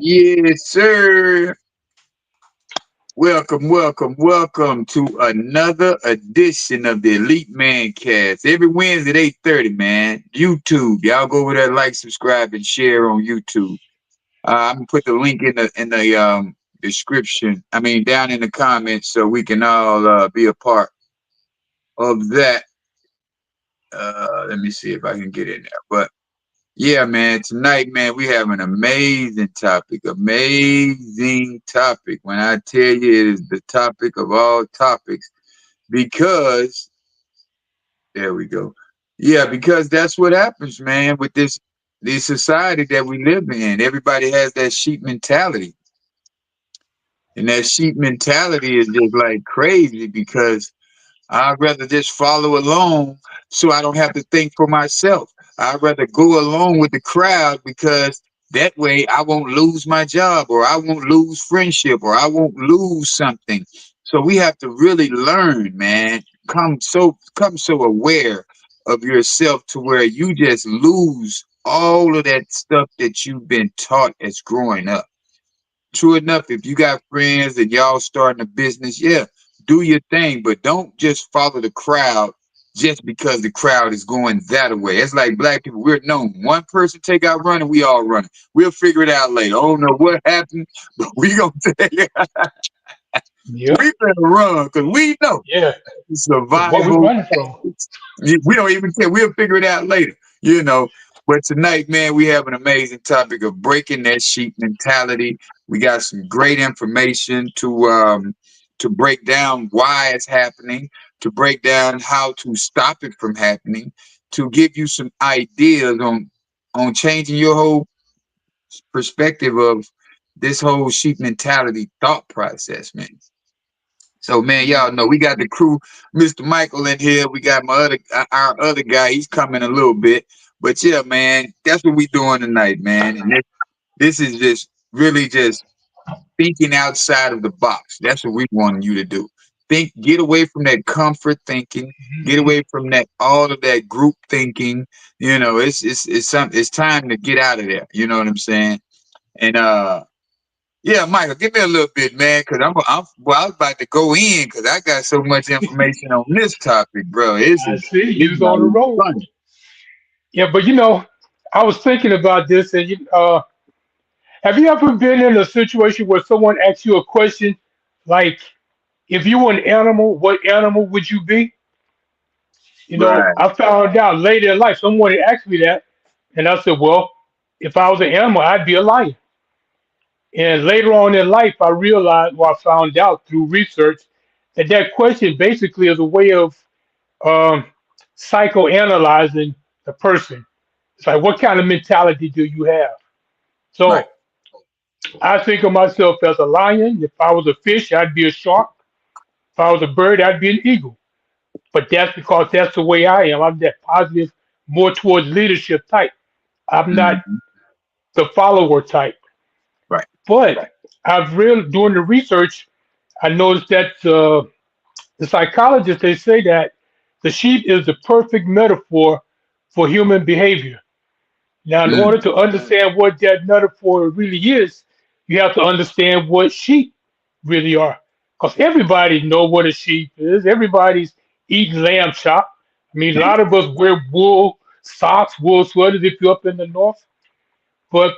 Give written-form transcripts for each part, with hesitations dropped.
Yes, sir. Welcome to another edition of the Elite Mancast. Every Wednesday at 8:30, man. YouTube. Y'all go over there, like, subscribe, and share on YouTube. I'm gonna put the link in the description. I mean, down in the comments, so we can all be a part of that. Let me see if I can get in there. But yeah, man, tonight, man, we have an amazing topic. Amazing topic. When I tell you it is the topic of all topics, because there we go. Yeah, because that's what happens, man, with this society that we live in. Everybody has that sheep mentality. And that sheep mentality is just like crazy because I'd rather just follow along so I don't have to think for myself. I'd rather go along with the crowd because that way I won't lose my job or I won't lose friendship or I won't lose something. So we have to really learn, man. Come so aware of yourself to where you just lose all of that stuff that you've been taught as growing up. True enough, if you got friends and y'all starting a business, yeah, do your thing, but don't just follow the crowd just because the crowd is going that way. It's like black people, we're known. One person take out running, we all running. We'll figure it out later. I don't know what happened, but we gonna take it. Yep. We better run because we know Yeah. Because what we survival running from? tactics. We don't even care. We'll figure it out later, you know. But tonight, man, we have an amazing topic of breaking that sheep mentality. We got some great information to break down why it's happening, to break down how to stop it from happening, to give you some ideas on changing your whole perspective of this whole sheep mentality thought process, man. So man, y'all know we got the crew, Mr. Michael in here. We got our other guy. He's coming a little bit, but yeah, man, that's what we doing tonight, man. And this is just really just thinking outside of the box. That's what we want you to do. Get away from that comfort thinking, get away from that all of that group thinking. You know, it's time to get out of there. You know what I'm saying? And yeah, Michael, give me a little bit, man, because I was about to go in because I got so much information on this topic, bro. I see It's you's not on the even road. funny. Yeah, but I was thinking about this, and have you ever been in a situation where someone asks you a question like, if you were an animal, what animal would you be? Right. I found out later in life, someone had asked me that, and I said, well, if I was an animal, I'd be a lion. And later on in life, I realized, or I found out through research, that that question basically is a way of um, psychoanalyzing the person. It's like, what kind of mentality do you have? Right. So I think of myself as a lion. If I was a fish, I'd be a shark. If I was a bird, I'd be an eagle. But that's because that's the way I am. I'm that positive, more towards leadership type. I'm not Hmm. the follower type. Right. But I've really, doing the research, I noticed that the psychologists, they say that the sheep is the perfect metaphor for human behavior. Now, in order Mm. to understand what that metaphor really is, you have to understand what sheep really are. Because everybody know what a sheep is. Everybody's eating lamb chop. I mean, a lot of us wear wool socks, wool sweaters if you're up in the north. But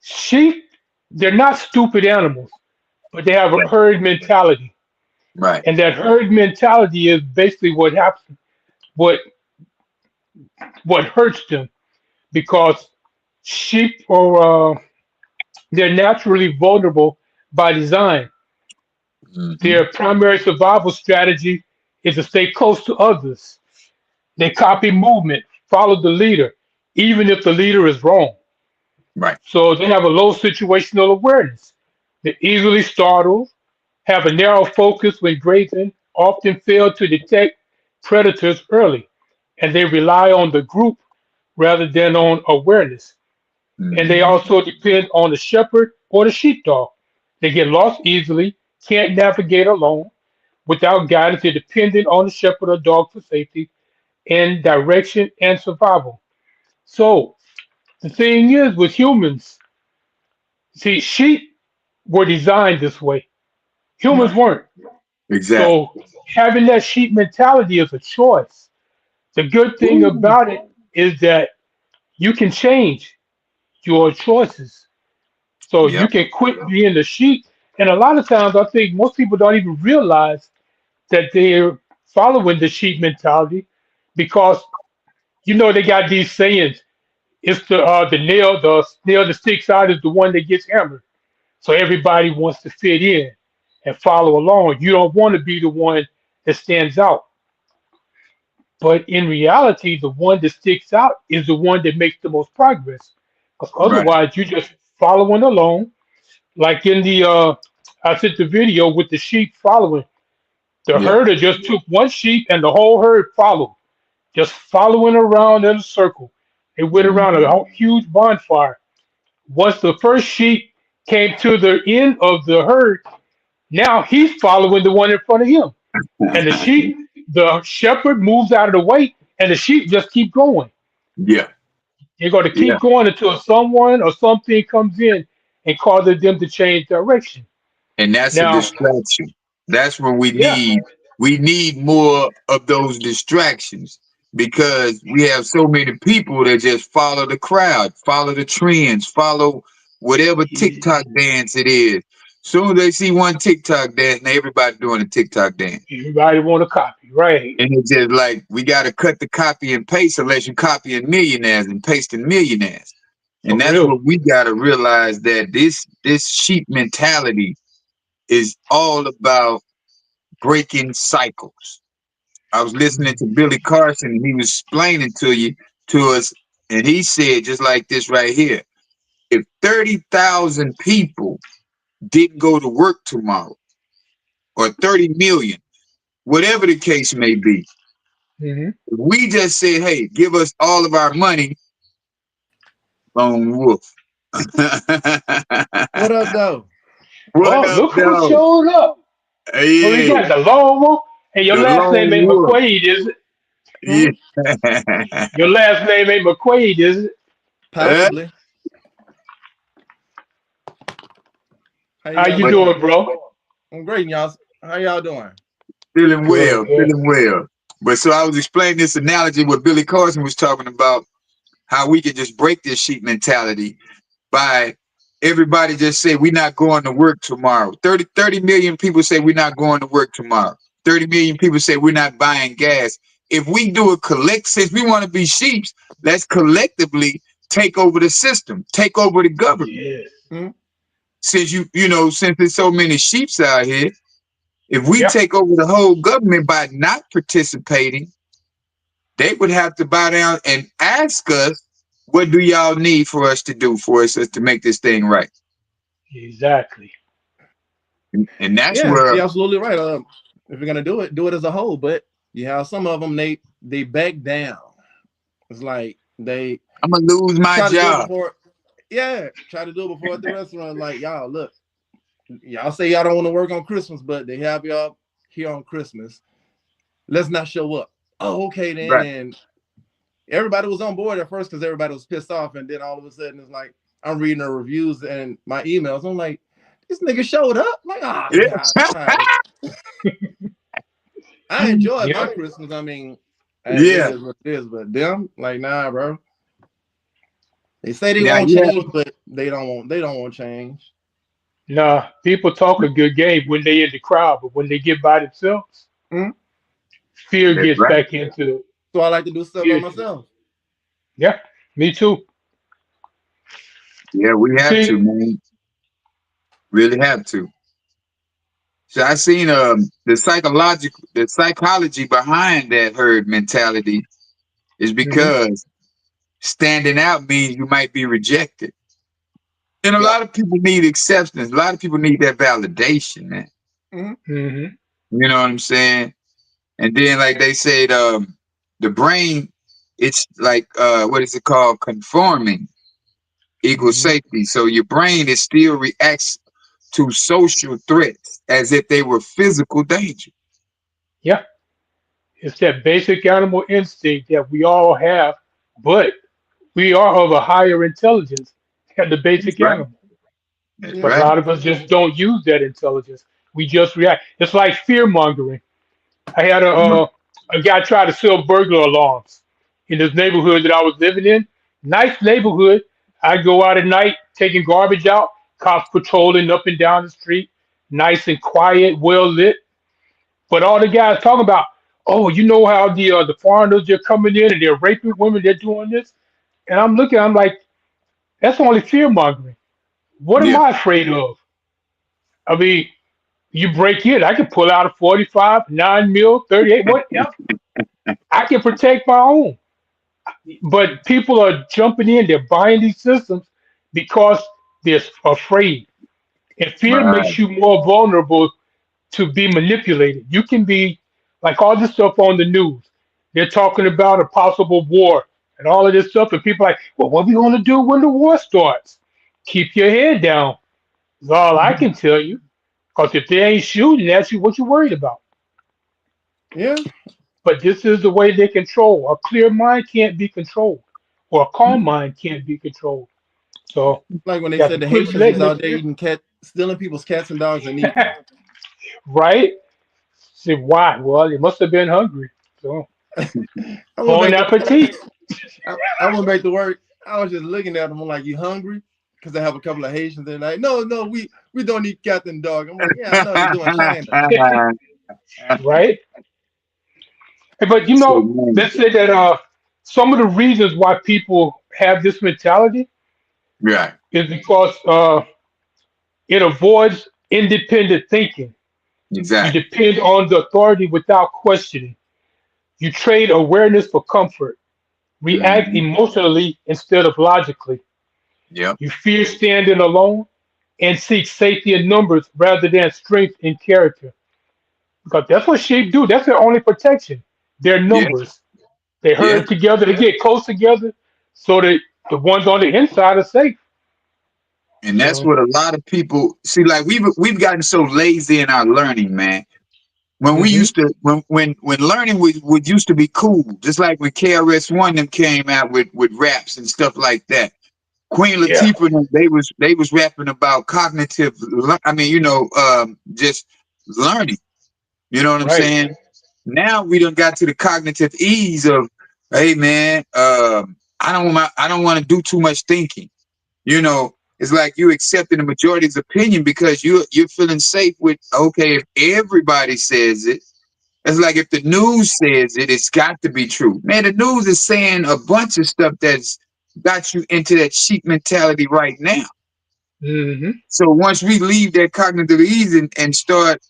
sheep, they're not stupid animals, but they have a Yeah. herd mentality. Right. And that herd mentality is basically what happens, what what hurts them, because sheep are they're naturally vulnerable by design. Hmm. Their primary survival strategy is to stay close to others. They copy movement, follow the leader, even if the leader is wrong. Right. So they have a low situational awareness. They're easily startled, have a narrow focus when grazing, often fail to detect predators early, and they rely on the group rather than on awareness. And they Hmm. also depend on the shepherd or the sheepdog. They get lost easily, can't navigate alone. Without guidance, they're dependent on the shepherd or dog for safety and direction and survival. So the thing is with humans, See, sheep were designed this way. Humans Right. weren't. Exactly. So having that sheep mentality is a choice. The good thing Ooh. about it is that you can change your choices. So you Yep. can quit being the sheep. And a lot of times, I think most people don't even realize that they're following the sheep mentality because they got these sayings. It's the nail that sticks out is the one that gets hammered. So everybody wants to fit in and follow along. You don't want to be the one that stands out. But in reality, the one that sticks out is the one that makes the most progress. Because Right. otherwise, you're just following along. Like in I sent the video with the sheep following. The Yeah. herder just took one sheep and the whole herd followed, just following around in a circle. They went around a Mhm. huge bonfire. Once the first sheep came to the end of the herd, now he's following the one in front of him. And the shepherd moves out of the way, and the sheep just keep going. Yeah. They're going to Yeah. keep going until someone or something comes in and causes them to change direction. And that's a Now, distraction. That's when yeah, we need more of those distractions because we have so many people that just follow the crowd, follow the trends, follow whatever TikTok dance it is. Soon as they see one TikTok dance, now everybody doing a TikTok dance. everybody want to copy, right? And it's just like we gotta cut the copy and paste unless you copying millionaires and pasting millionaires. For And that's real. what we gotta realize that this sheep mentality is all about breaking cycles. I was listening to Billy Carson and he was explaining to us, and he said just like this right here. If 30,000 people didn't go to work tomorrow, or 30 million, whatever the case may be, Hmm. if we just said, hey, give us all of our money, lone wolf. What up, though? What Oh, up, look who dog? showed up. What we Yeah, got? The lone wolf. And your the last name lone ain't wolf. McQuaid, is it? Hmm? Yeah. Your last name ain't McQuaid, is it? Uh, Possibly. How you How guys you but doing? doing, bro? I'm great, y'all. How y'all doing? feeling Good, well, good. feeling well. But so I was explaining this analogy what Billy Carson was talking about, how we can just break this sheep mentality by everybody just say we're not going to work tomorrow. 30 million people say we're not going to work tomorrow. 30 million people say we're not buying gas. If we do a since we want to be sheeps, let's collectively take over the system, take over the government. Yes. Hmm? Since since there's so many sheeps out here, if we Yeah. take over the whole government by not participating, they would have to bow down and ask us, what do y'all need for us to do for us to make this thing right? Exactly. And that's Yeah, where, you're absolutely right. If you're gonna do it as a whole. But you have some of them they back down. It's like they I'm gonna lose my try to do it job. before. Yeah, try to do it before at the restaurant. Like y'all, look, y'all say y'all don't want to work on Christmas, but they have y'all here on Christmas. Let's not show up. Oh, okay then. Right. And everybody was on board at first because everybody was pissed off, and then all of a sudden it's like I'm reading the reviews and my emails. I'm like, this nigga showed up. I'm like, oh god, Yeah. all right. I enjoy my Yeah. Christmas. I mean, hey, it Yeah. is what it is. But them, like, nah, bro. They say they Now won't yeah. change, but they don't want change. Nah, people talk a good game when they in the crowd, but when they get by themselves, Mhm. fear That's gets right. back into So I like to do stuff by fear. myself. Yeah, me too. Yeah, we have to, See, man. Really have to. So I seen the psychology behind that herd mentality is hmm because standing out means you might be rejected. And a Yeah. lot of people need acceptance. A lot of people need that validation, man. Hmm. hmm You know what I'm saying? And then like they said, the brain, it's like what is it called? Conforming equals hmm safety. So your brain is still reacts to social threats as if they were physical danger. yeah, it's that basic animal instinct that we all have, but we are of a higher intelligence than the That's basic right. animal. That's But a Yeah. right. lot of us just don't use that intelligence. We just react. It's like fear mongering. I had a guy try to sell burglar alarms in this neighborhood that I was living in. Nice neighborhood. I go out at night taking garbage out, cops patrolling up and down the street, nice and quiet, well lit. But all the guys talking about, oh, you know how the foreigners are coming in and they're raping women, they're doing this, and I'm like, that's only fear mongering. What am Yeah. I afraid of? I mean, you break in, I can pull out a 45, 9 mil, 38, whatever. I can protect my own. But people are jumping in, they're buying these systems because they're afraid. And fear Right. makes you more vulnerable to be manipulated. You can be like all this stuff on the news. They're talking about a possible war and all of this stuff, and people are like, well, what are we going to do when the war starts? Keep your head down. Is all I can tell you. Because if they ain't shooting at you, what you worried about? Yeah. But this is the way they control. A clear mind can't be controlled, or a calm mind can't be controlled. So Like when you they got said to the quit Haitians was letting the out there fear, eating stealing people's cats and dogs and eating them. right? Say why? Well, they must have been hungry. So I went bon back to appetit. I went back to work. I was just looking at them. I'm like, you hungry? Because I have a couple of Haitians. They're like, no, no, we don't eat cat and dog. I'm like, yeah, I know you're doing China. Right? But you So know, man, let's say that some of the reasons why people have this mentality right. is because it avoids independent thinking. You Exactly. depend on the authority without questioning. You trade awareness for comfort. React Hmm. emotionally instead of logically. Yep. You fear standing alone and seek safety in numbers rather than strength in character. Because that's what sheep do. That's their only protection. Their Yeah. numbers. They Yeah. herd together, they get close together so that the ones on the inside are safe. And that's So what a lot of people see. Like we've gotten so lazy in our learning, man. When we hmm used to when learning would used to be cool, just like when KRS-One them came out with raps and stuff like that. Queen yeah, Latifah, they was rapping about cognitive. I mean, just learning. You know what I'm right. saying? Now we done got to the cognitive ease of, hey man, I don't want to do too much thinking. It's like you accepting the majority's opinion because you're feeling safe with, okay, if everybody says it, it's like if the news says it, it's got to be true. Man, the news is saying a bunch of stuff that's got you into that sheep mentality right now. hmm So once we leave that cognitive ease and start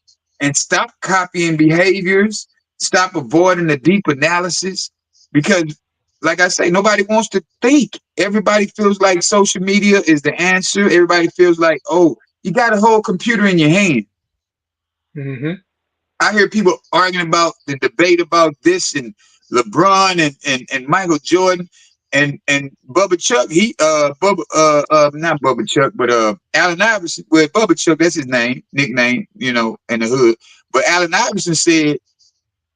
and stop copying behaviors, stop avoiding the deep analysis, because like I say, nobody wants to think. Everybody feels like social media is the answer. Everybody feels like, oh, you got a whole computer in your hand. hmm I hear people arguing about the debate about this and LeBron and Michael Jordan and Bubba Chuck. He Bubba not Bubba Chuck, but Allen Iverson. Well, Bubba Chuck, that's his nickname, in the hood. But Allen Iverson said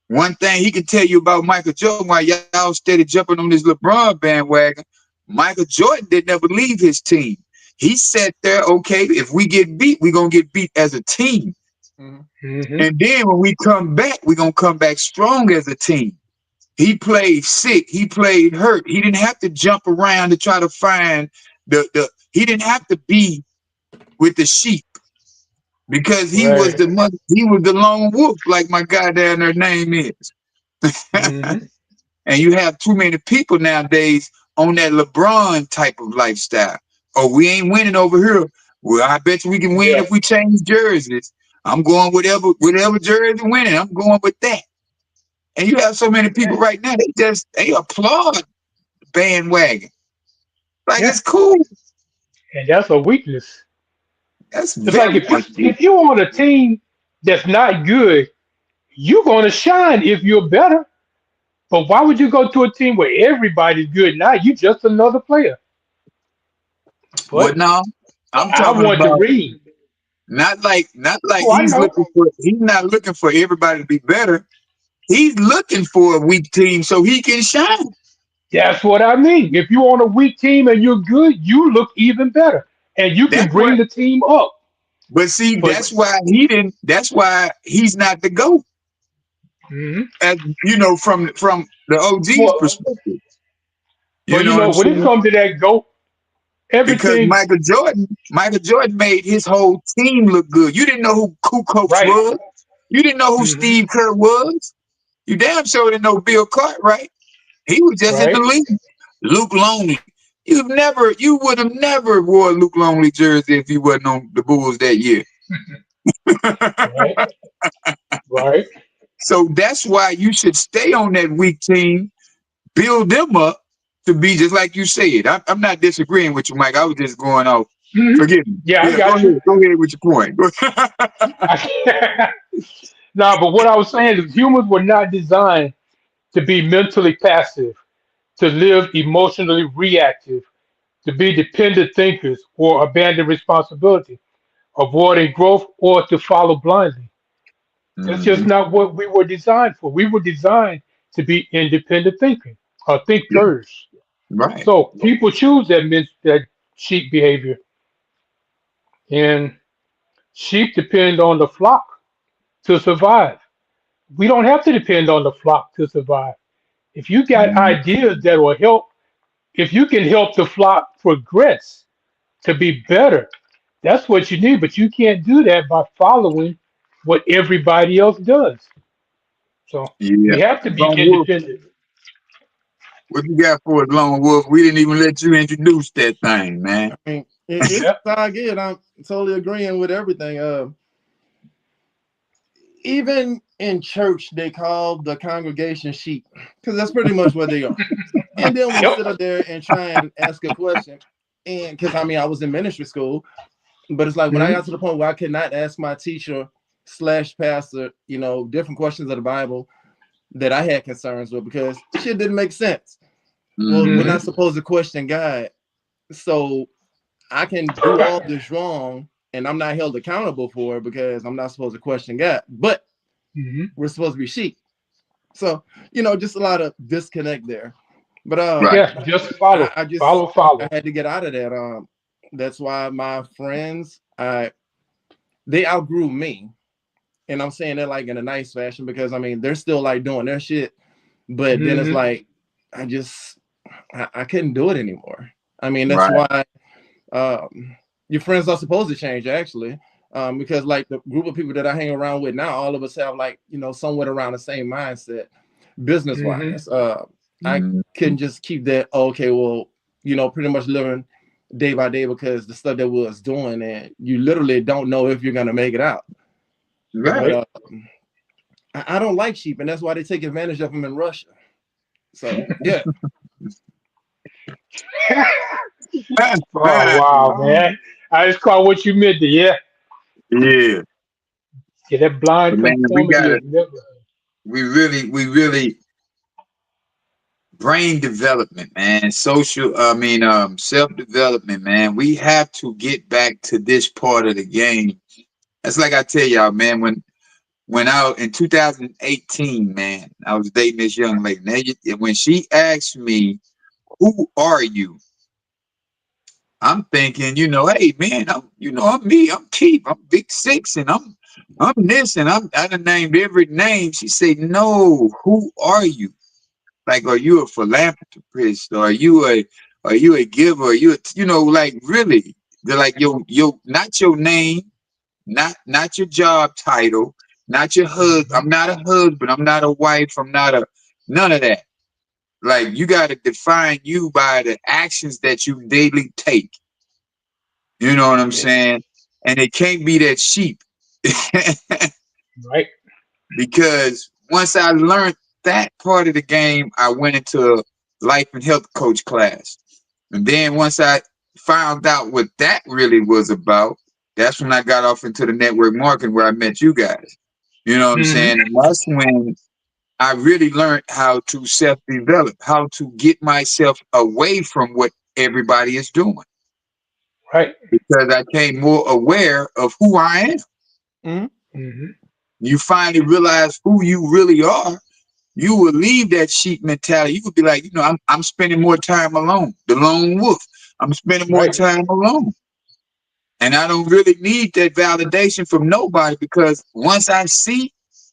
one thing he can tell you about Michael Jordan while y'all steady jumping on this LeBron bandwagon. Michael Jordan did never leave his team. He sat there, okay, if we get beat, we're gonna get beat as a team. Mhm. hmm And then when we come back, we're gonna come back strong as a team. He played sick, he played hurt. He didn't have to jump around to try to find the he didn't have to be with the sheep because Right. he was the lone wolf, like my guy down there name is. hmm And you have too many people nowadays on that LeBron type of lifestyle. Oh, we ain't winning over here. Well, I bet you we can win Yeah. if we change jerseys. I'm going whatever jersey winning. I'm going with that. And you have so many people Yeah. right now, they applaud bandwagon. Like Yeah. it's cool. And that's a weakness. That's It's like very much if you on a team that's not good, you're gonna shine if you're better. But why would you go to a team where everybody's good? Now you just another player. what But now. I'm I talking want to about read. not like Oh, I know. he's not looking for everybody to be better. He's looking for a weak team so he can shine. That's what I mean. If you're on a weak team and you're good, you look even better. and you can That's what. bring the team up. But see, But that's why he didn't. That's why he's not the GOAT. mhm. As you know, from the OG's well, perspective. You but know what I'm when it saying? comes to that goat, Because everything Michael Jordan made his whole team look good. You didn't know who Coach right, was. You didn't know who hmm Steve Kerr was. You damn sure didn't know Bill Cartwright. He was just in the right, league. Luke Longley. You would have never wore a Luke Longley jersey if you wasn't on the Bulls that year. right, right. So that's why you should stay on that weak team, build them up to be just like you said. I'm not disagreeing with you, Mike. I was just going off. hmm Forgive me. Yeah, I Yeah, go got you. ahead. Go ahead with your point. No, but what I was saying is humans were not designed to be mentally passive, to live emotionally reactive, to be dependent thinkers or abandon responsibility, avoiding growth or to follow blindly. That's just Mhm. not what we were designed for. We were designed to be independent thinking or Yeah, thinkers. right. So people choose that sheep behavior, and sheep depend on the flock to survive. We don't have to depend on the flock to survive. If you got Mhm. ideas that will help, if you can help the flock progress to be better, that's what you need. But you can't do that by following what everybody else does. So Yeah. we have to be Lone Wolf, independent. what you got for us, Lone Wolf? We didn't even let you introduce that thing, man. I mean, it's Yep. all good. I'm totally agreeing with everything. Even in church, they call the congregation sheep because that's pretty much what they are. And then we Yep. sit up there and try and ask a question. And because I mean, I was in ministry school, but it's like when I got Mhm. to the point where I could not ask my teacher slash pastor, different questions of the Bible that I had concerns with because shit didn't make sense. Well, we're Hmm. not supposed to question God. So I can do all this wrong and I'm not held accountable for it because I'm not supposed to question God. But Mhm. we're supposed to be sheep. So, just a lot of disconnect there. But Right. Yeah. Just follow, I just follow, I follow. had to get out of that. That's why my friends, they outgrew me. And I'm saying that like in a nice fashion because I mean they're still like doing their shit. But then it's Hmm. like I just I couldn't do it anymore. I mean, that's Right. why your friends are supposed to change actually. Because like the group of people that I hang around with now, all of us have like, somewhat around the same mindset business Hmm. wise. I Mhm. couldn't just keep that, okay, well, pretty much living day by day because the stuff that we was doing and you literally don't know if you're gonna make it out. But Right. Right. I don't like sheep, and that's why they take advantage of them in Russia. So yeah, Oh wow, man! I just caught what you meant there. Yeah. Yeah. Yeah, that blind But man, we conformity gotta is never. we really brain development, man. Self-development, man. We have to get back to this part of the game. That's like I tell y'all, man, when I in 2018, man, I was dating this young lady. When she asked me, "Who are you?" I'm thinking, hey man, I'm me, I'm Keith, I'm Big Six, and I'm this, and I done named every name. She said, "No, who are you? Like, are you a philanthropist? Or are you a giver? Are you like really? They're like your not your name, not your job title, not your husband. Mhm. I'm not a husband. I'm not a wife. I'm not a none of that. Like you got to define you by the actions that you daily take. You know what I'm Yeah. saying? And it can't be that sheep Right. because once I learned that part of the game, I went into a life and health coach class. And then once I found out what that really was about, that's when I got off into the network marketing where I met you guys. You know what I'm Hmm. saying? And that's when I really learned how to self-develop, how to get myself away from what everybody is doing Right. because I became more aware of who I am. Mhm. Hmm. You finally realize who you really are. You will leave that sheep mentality. You could be like, I'm spending more time alone. The lone wolf. I'm spending more Right. time alone. And I don't really need that validation from nobody, because once I see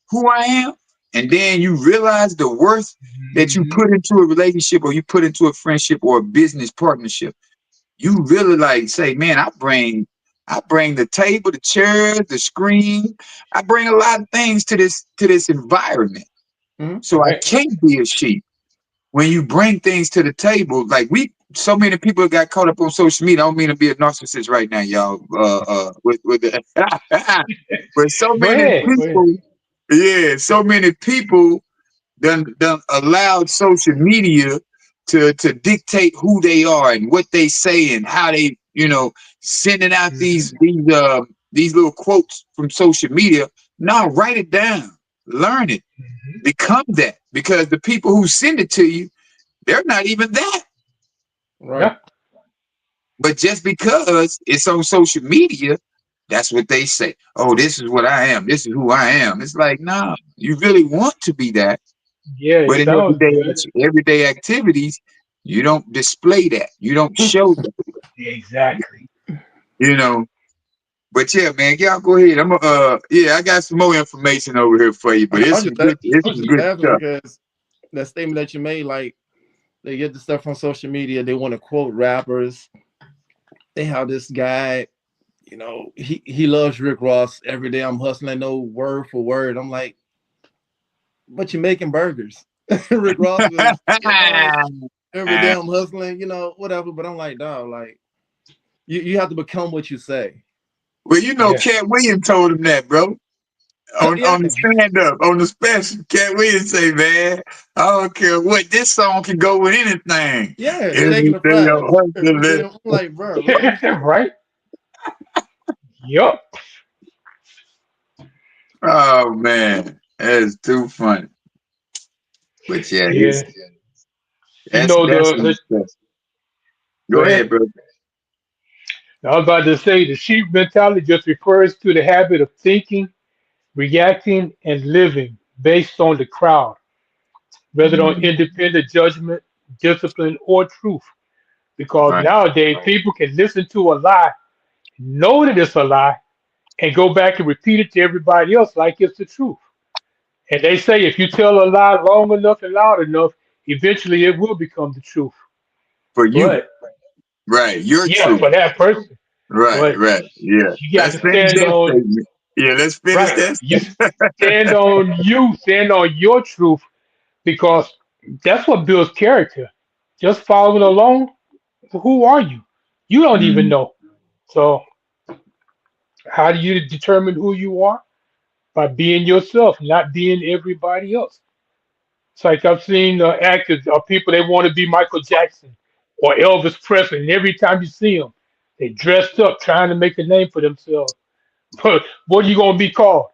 who I am, and then you realize the worth that you Hmm. put into a relationship, or you put into a friendship or a business partnership, you really like say, man, I bring the table, the chairs, the screen. I bring a lot of things to this environment. Mhm. So I Right. can't be a sheep. When you bring things to the table, like so many people got caught up on social media. I don't mean to be a narcissist right now, y'all. With the, but so Go many ahead. Go ahead. people, yeah, so many people done allowed social media to dictate who they are and what they say and how they, sending out these Hmm. these little quotes from social media. No, write it down, learn it, Hmm. become that, because the people who send it to you, they're not even that. Right. Yeah. But just because it's on social media, that's what they say. Oh, this is what I am. This is who I am. It's like, nah, you really want to be that. Yeah. It But in sounds good. everyday activities, you don't display that. You don't show that, Exactly. you know. But yeah, man, y'all go ahead. I got some more information over here for you, but I'm just laughing. it's I'm some just good laughing stuff. because that statement that you made, like they get the stuff from social media. They want to quote rappers. They have this guy, he loves Rick Ross. Every day I'm hustling, no word for word. I'm like, but you're making burgers. Rick Ross was, every day I'm hustling, whatever. But I'm like, dog, like you have to become what you say. Well, Yeah. Cat Williams told him that, bro. Yeah, On the stand up, on the special, Cat Williams say, man, I don't care what, this song can go with anything. yeah, steak Every and the day I'm fries. Every day hustling. I'm like, bro, what? Right. Yup. Oh man, that's too funny. But yeah, Yeah. You know that's the. Go go ahead. ahead, bro. I was about to say the sheep mentality just refers to the habit of thinking, reacting, and living based on the crowd, rather than Mm, independent judgment, discipline, or truth. Because right. nowadays people can listen to a lie, know that it's a lie, and go back and repeat it to everybody else like it's the truth. And they say if you tell a lie long enough and loud enough, eventually it will become the truth. For you, But right? Your yeah, truth, for that person. right? But Right. Yeah. you got Let's to finish stand that on statement. Yeah, let's finish right. that You statement. stand on your truth because that's what builds character. Just following along, who are you? You don't even Mm, know. So how do you determine who you are? By being yourself, not being everybody else. It's like I've seen actors or people they want to be Michael Jackson or Elvis Presley, and every time you see them, they dressed up trying to make a name for themselves. But what are you gonna be called?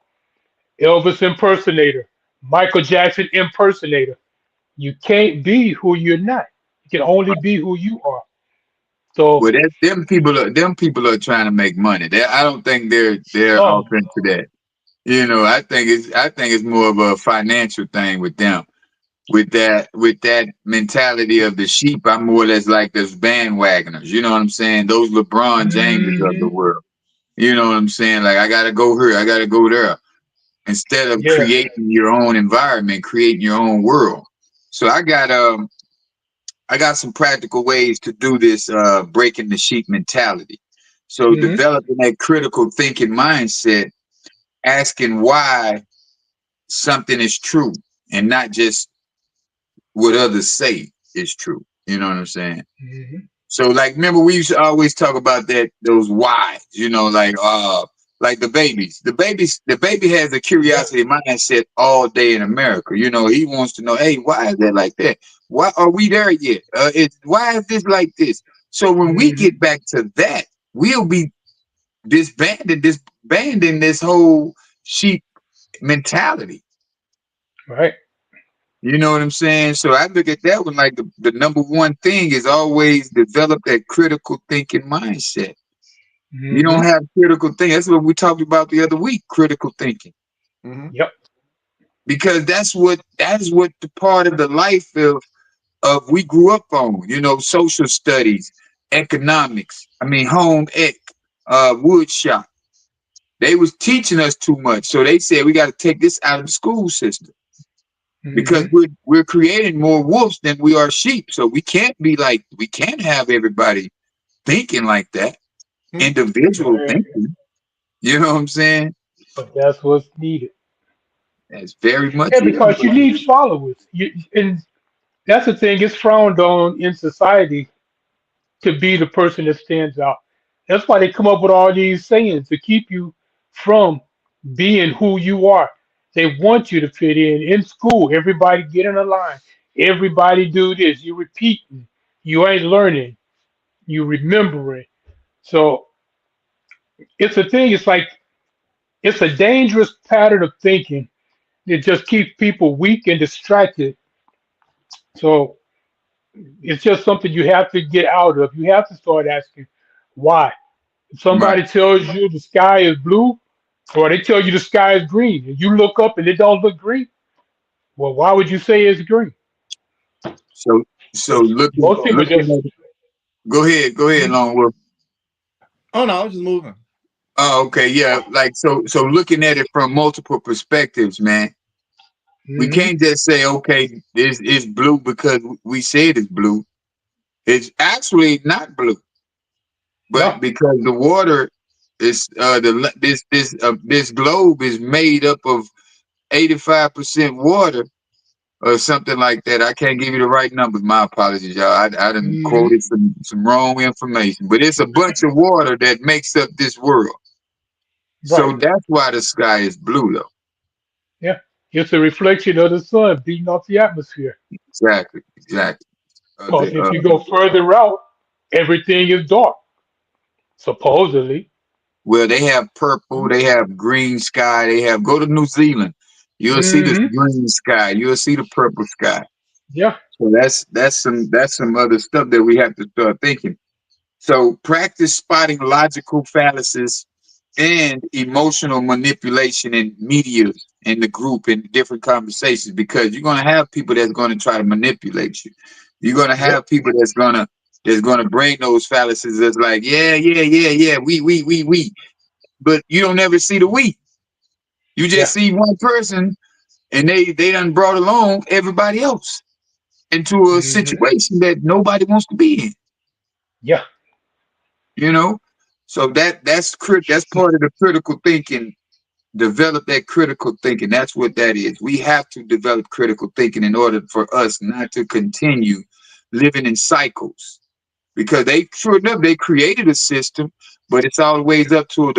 Elvis impersonator, Michael Jackson impersonator. You can't be who you're not. You can only right. be who you are. So, Well, them people are trying to make money. I don't think they're off oh, into that. I think it's more of a financial thing with them. With that mentality of the sheep, I'm more or less like those bandwagoners. You know what I'm saying? Those LeBron Jameses of the hmm, world. You know what I'm saying? Like, I gotta go here, I gotta go there. Instead of yeah, creating your own environment, creating your own world. So I got some practical ways to do this, breaking the sheep mentality. So hmm, developing that critical thinking mindset, asking why something is true and not just what others say is true. You know what I'm saying? hmm, So, like, remember we used to always talk about those whys, like the baby has a yeah, curiosity mindset all day in America. He wants to know, hey, why is that like that? Why are we there yet? Why is this like this? So when we hmm, get back to that, we'll be disbanding this whole sheep mentality. right, You know what I'm saying? So I look at that one like the number one thing is always develop that critical thinking mindset. You hmm, don't have critical thinking. That's what we talked about the other week, critical thinking. Mm-hmm. yep, Because that is what the part of the life of we grew up on, social studies, economics, home ec, wood shop. They was teaching us too much, so they said we got to take this out of the school system because Hmm. we're creating more wolves than we are sheep. So we can't have everybody thinking like that, individual Right. thinking. You know what I'm saying? But that's what's needed. That's very much Yeah, needed. because you need followers. And that's the thing. It's frowned on in society to be the person that stands out. That's why they come up with all these sayings to keep you from being who you are. They want you to fit in school. Everybody get in a line. Everybody do this. You repeating. You ain't learning. You remembering. So it's a thing. It's like it's a dangerous pattern of thinking that just keeps people weak and distracted. So it's just something you have to get out of. You have to start asking why. If Right. somebody tells you the sky is blue, or they tell you the sky is green, and you look up and it don't look green, well, why would you say it's green? So so Most people looking just at it. Go ahead, mm, Long Wolf. Oh no, I was just moving. Oh, okay, yeah. Like so looking at it from multiple perspectives, man. We mm-hmm, can't just say, okay, this is blue because we said it's blue. It's actually not blue, but no, because the water is this globe is made up of 85% water or something like that. I can't give you the right numbers. My apologies, y'all. I done mm-hmm, quoted some wrong information, but it's a bunch of water that makes up this world. right, So that's why the sky is blue, though. yeah, it's a reflection of the sun beating off the atmosphere. Exactly, exactly. Because if you go further out, everything is dark, supposedly. Well, they have purple, they have green sky, they have go to New Zealand. You'll see this Mm-hmm, green sky, you'll see the purple sky. yeah, So that's some other stuff that we have to start thinking. So practice spotting logical fallacies and emotional manipulation in media in the group in different conversations because you're gonna have people that's gonna try to manipulate you. You're gonna yep, have people that's gonna bring those fallacies that's like, yeah, we. But you don't ever see the we. You just yeah, see one person and they done brought along everybody else into a mm-hmm, situation that nobody wants to be in, yeah, you know? So that's part of the critical thinking. Develop that critical thinking. That's what that is. We have to develop critical thinking in order for us not to continue living in cycles. Because they sure enough they created a system, but it's always up to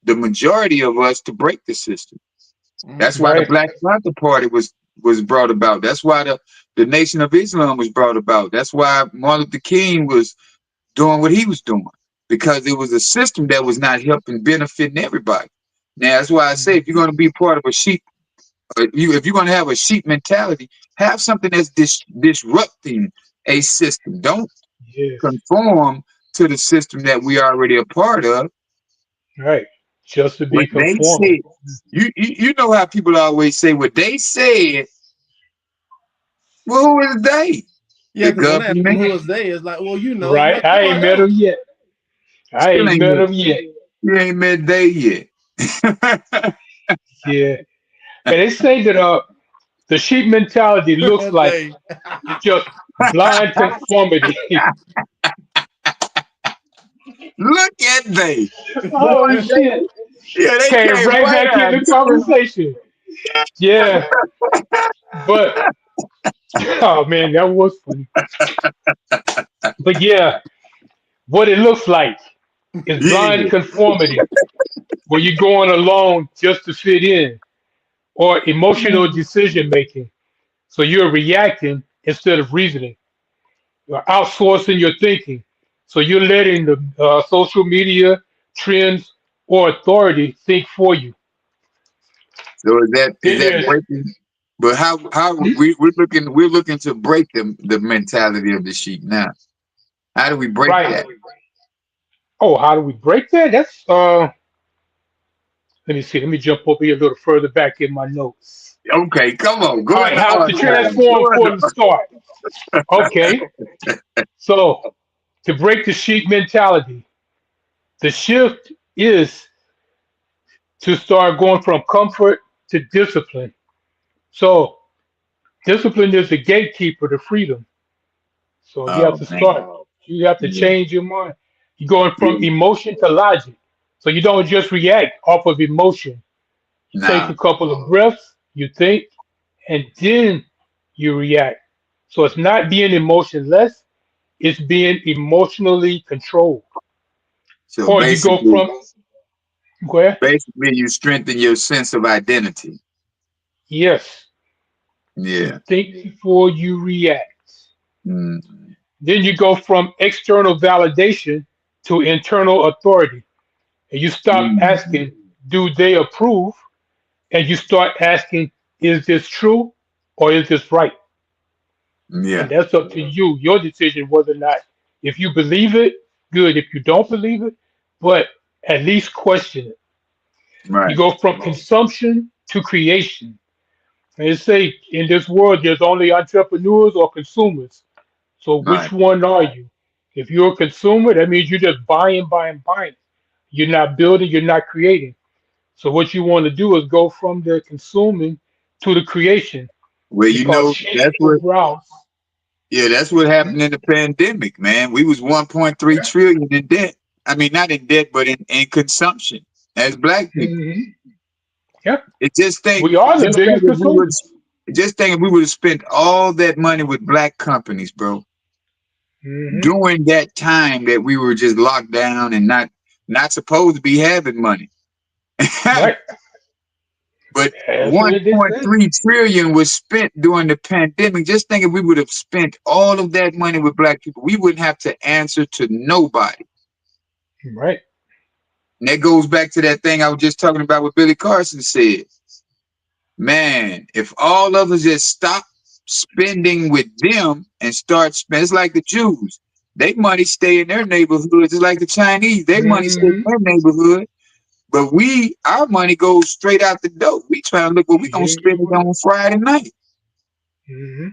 the majority of us to break the system. That's why the right, Black Panther Party was brought about. That's why the Nation of Islam was brought about. That's why Martin Luther King was doing what he was doing because it was a system that was not helping benefiting everybody. Now that's why I say if you're going to be part of a sheep, if you're going to have a sheep mentality, have something that's disrupting a system. Don't yes, conform to the system that we are already a part of. right. Just to What be they conforming. said, you know how people always say what they said. Well, who is they? Yeah, The because when I ask them government who is they, it's like, well, you know, I'm Right. like, I no, I ain't met him don't. yet. I still ain't ain't met met. him yet. You ain't met they yet. Yeah. And they say that the sheep mentality looks like they. it's just blind conformity. Look at they. Boy, Oh shit. they Came came right right back in out. the conversation. Yeah. But oh man, that was funny. But yeah, what it looks like is blind Yeah. conformity, where you're going along just to fit in, or emotional decision making. So you're reacting instead of reasoning. You're outsourcing your thinking. So you're letting the social media trends or authority think for you. So is Then that there's breaking? But how we're looking to break the mentality of the sheep now. How do we break right. that? Oh, how do we break that? That's let me see. Let me jump over here a little further back in my notes. Okay, come on, All go in right, the how to archives. transform Go in from the the start. Okay, so to break the sheep mentality, The shift is to start going from comfort to discipline. So discipline is the gatekeeper to freedom. So you have Oh to man. start. You have to Yeah. change your mind. You're going from Yeah. emotion to logic. So you don't just react off of emotion. You take a Nah. couple of breaths, you think, and then you react. So it's not being emotionless, it's being emotionally controlled. So Or you go basically, from where? you strengthen your sense of identity. Yes, you Yeah. think before you react. Mm. Then you go from external validation to internal authority. And you stop Mm. asking, do they approve? And you start asking, is this true or is this right? And Yeah. that's up to you, your decision whether or not, if you believe it, good. If you don't believe it, but at least question it. You Right. go from consumption to creation. And they say in this world, there's only entrepreneurs or consumers. So which Right. one are you? If you're a consumer, that means you're just buying, buying, buying. You're not building, you're not creating. So what you want to do is go from the consuming to the creation Well, because sheep that's will what. browse. Yeah, that's what happened in the pandemic, man. We was 1.3 Yeah. trillion in debt. I mean, not in debt, but in consumption as black people. Hmm. Yeah. It just think, We are the just think biggest if we would, consumers. just think if we would have spent all that money with black companies, bro, Hmm. during that time that we were just locked down and not supposed to be having money. Right. But That's what it is. 1.3 trillion was spent during the pandemic. Just think if we would have spent all of that money with black people, we wouldn't have to answer to nobody. Right. And that goes back to that thing I was just talking about what Billy Carson said. Man, if all of us just stop spending with them and start spending, it's like the Jews. They money stay in their neighborhoods. It's like the Chinese. Their money stay in Hmm. their neighborhood. But our money goes straight out the door. We trying to look what we gonna Yeah, spend you it will. on Friday night. Hmm.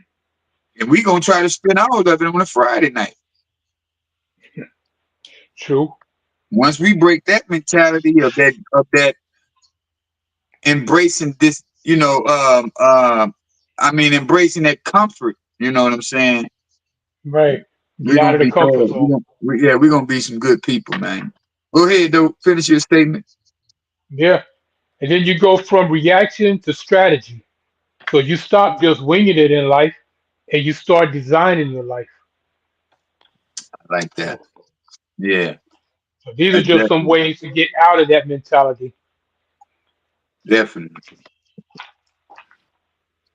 And we gonna try to spend all of it on a Friday night. True. Once we break that mentality of that embracing this, I mean embracing that comfort, you know what I'm saying? Right. Get We're out gonna of the be comfort called. zone. We're gonna be some good people, man. Go ahead, though. Finish your statement. Yeah. And then you go from reaction to strategy. So you stop just winging it in life and you start designing your life. I like that. So, Yeah, so these are that's just some ways to get out of that mentality. definitely,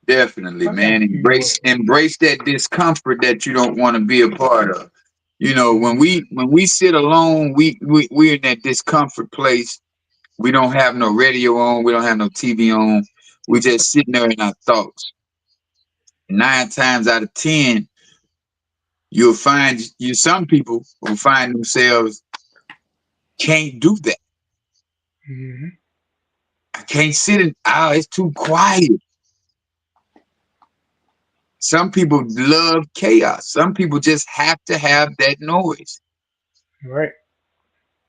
definitely, I ask man. you yours. Embrace that discomfort that you don't want to be a part of. You know, when we sit alone, we're in that discomfort place. We don't have no radio on. We don't have no TV on. We just sitting there in our thoughts. 9 times out of 10, you'll find some people will find themselves can't do that. Hmm. I can't sit in. Oh, it's too quiet. Some people love chaos. Some people just have to have that noise. Right.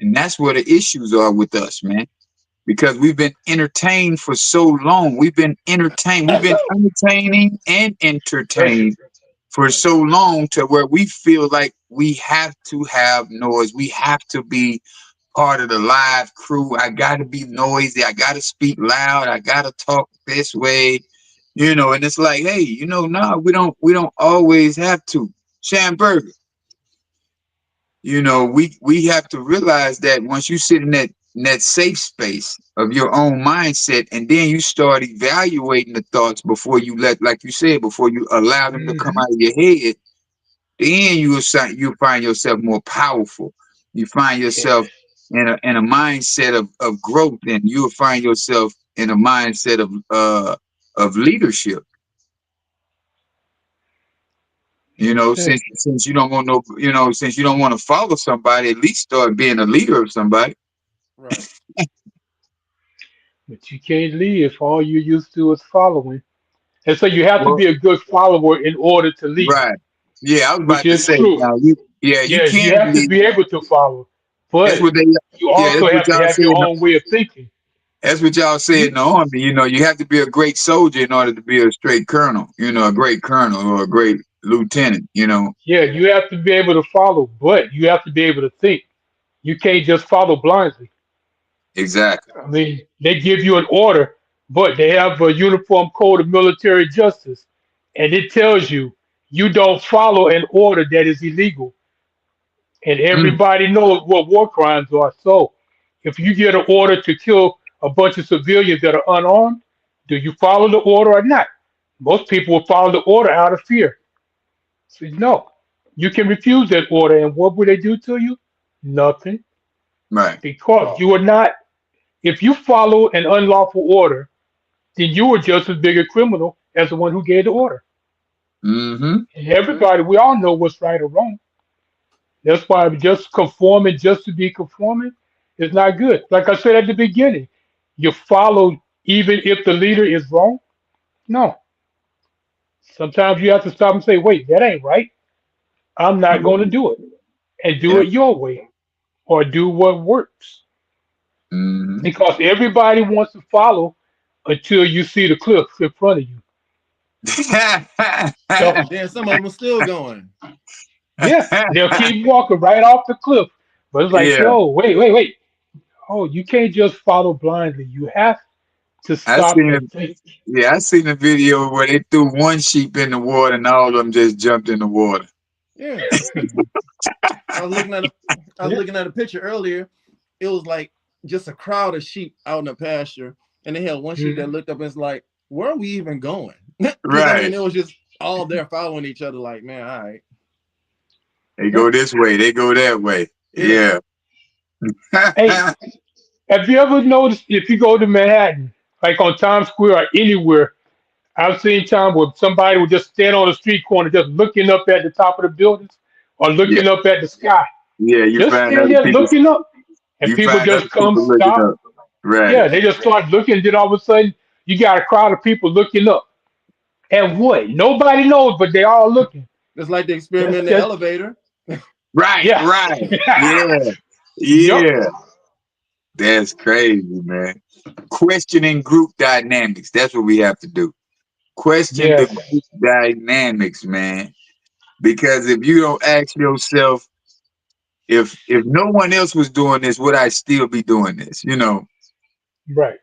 And that's where the issues are with us, man. Because we've been entertained for so long. We've been entertained. We've been entertaining and Bless you. entertained for so long to where we feel like we have to have noise. We have to be part of the live crew. I got to be noisy. I got to speak loud. I got to talk this way, and it's like, hey, no, we don't always have to. Schamberger, we have to realize that once you sit in that safe space of your own mindset, and then you start evaluating the thoughts before you like you said, before you allow them to come Hmm. out of your head, then you find yourself more powerful. You find Yes. yourself in a mindset of growth, and you'll find yourself in a mindset of leadership. That's it. Since you don't want no, since you don't want to follow somebody, at least start being a leader of somebody. Right. But you can't lead if all you're used to is following. And so you have to Well, be a good follower in order to lead, right. Yeah, I was which about to is say true. now you Yes, you can have to lead. be able to follow. That's but what they. you Yeah, also that's what have to y'all have your saying. own way of thinking. That's what y'all say in the army. You know, you have to be a great soldier in order to be a straight colonel. You know, a great colonel or a great lieutenant. You know, Yeah, you have to be able to follow, but you have to be able to think. You can't just follow blindly. exactly. I mean, they give you an order, but they have a uniform code of military justice, and it tells you you don't follow an order that is illegal. And Mm, everybody knows what war crimes are. So, if you get an order to kill a bunch of civilians that are unarmed, do you follow the order or not? Most people will follow the order out of fear. So, no, you can refuse that order, and what will they do to you? Nothing, right. because you are not. If you follow an unlawful order, then you are just as big a criminal as the one who gave the order. Mm-hmm. And everybody, we all know what's right or wrong. That's why just conforming just to be conforming is not good. Like I said at the beginning, you follow even if the leader is wrong. No. Sometimes you have to stop and say, wait, that ain't right. I'm not going to do it. And do Yeah. it your way or do what works. Mm-hmm. Because everybody wants to follow until you see the cliff in front of you. So, And then some of them are still going. yeah, they'll keep walking right off the cliff. But it's like, Yeah, yo, wait. Oh, you can't just follow blindly. You have to I stop seen a and think. yeah, I seen a video where they threw one sheep in the water and all of them just jumped in the water. Yeah. I was looking at a I was Yeah. looking at a picture earlier. It was like just a crowd of sheep out in the pasture, and they had one sheep that Mhm. looked up and was like, "Where are we even going?" Because I mean, Right. it was just all there following each other. Like, man, all right, They Yeah. go this way, they go that way. yeah, Yeah. Hey, have you ever noticed if you go to Manhattan, like on Times Square or anywhere, I've seen times where somebody would just stand on the street corner just looking up at the top of the buildings or Yeah. looking up at the sky. Yeah, you Just find stand other there people looking up. And you people find other just come people looking stop. up. Right. Yeah, they just start looking, then all of a sudden you got a crowd of people looking up. And what? Nobody knows, but they all looking. it's like the experiment That's in the just elevator. Right, yeah. right. Yeah. Yup. Yeah. That's crazy, man. Questioning group dynamics. That's what we have to do. Question the Yes. group dynamics, man. Because if you don't ask yourself, if no one else was doing this, would I still be doing this? You know, Right.